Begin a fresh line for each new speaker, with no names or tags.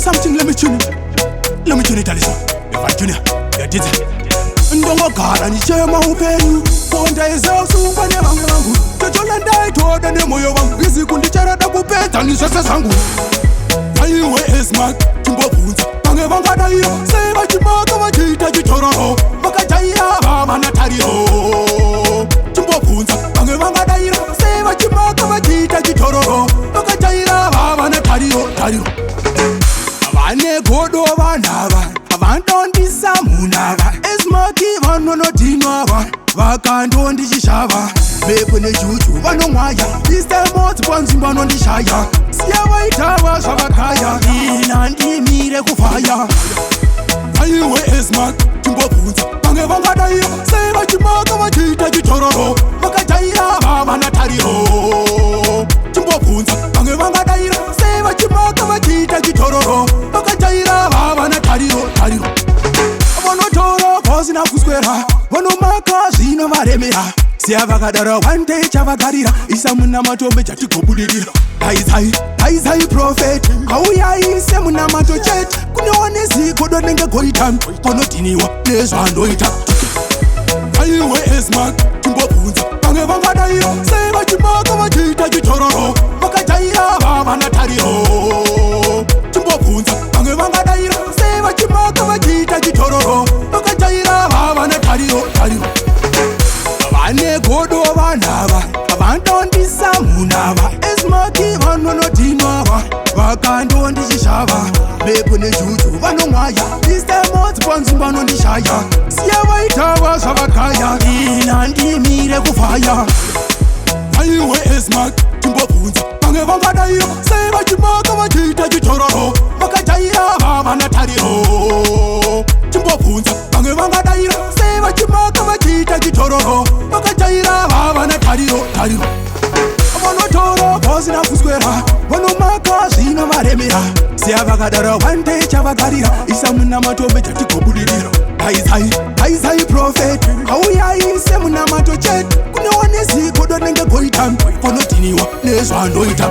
something, let me tune it a little. If I tune it, you did it. Ndongo gara ni chema upenyu Ponda ezao sungwa ne wangu Chochola ndai toda ne moyo wangu Izi kundichara da kupeta ni sasa zangu Aiwe esmak, chimbo punza Pange wanga da iyo, seba chimaka wajita jitororo Waka jaira, mama na tario Chimbo punza, pange wanga da iyo Seba chimaka wajita jitororo Waka jaira, mama na tario Avane godo vanava Avandondisa munava Esmaki vanono dinwava Vakandondishishava Mepo nejuju vanomwaya This time moti kwanzimba vanondishaya Siya waitawa shavakaya Inandimire kufaya Aiwe esmak, chimbo punza Pange vangada iyo, seva chimaka vachita chitororo Vakajaira vava natario Chimbo punza, pange vangada iyo Seva chimaka vachita chitororo Vakajaira vava natario Vanotoro kozi na kuswera Vanomaka zino varemera Siya vakadara one day chavagarira Isa muna matombe chatikobudidira Taizai prophet Kauya ise muna matochet Kuneonezi kodo nenge goitam Konotiniwa nezo andoita Aiwe esmak Chimbo punza Pange vangada iyo Seva chimaka vachita chitororo Vakajaira vava natario Chimbo punza Pange vangada iyo Seva chimaka vachita chitororo Vakajaira vava natario Avane godo vanava Avandondisa munava Esmaki vanono dinwava Vakandondishishava Mepo nejuju vanomwaya This time moti kwanzimba vanondishaya Siya waitawa shavakaya Inandimire kufaya Aiwe esmak, chimbo punza Pange vangada iyo Seva chimaka vachita chitororo Vakajaira vava natario Chimbo punza Pange vangada iyo Seva chimaka vachita chitororo Vakajaira vava natario Vanotoro kozi na kuswera Vanomaka zino varemera Siya vakadara one day chavagarira Isa muna matombe chatikobudidira Taizai prophet Kauya ise muna matochet Kuneonezi kodo nenge goitam Konotiniwa nezo andoita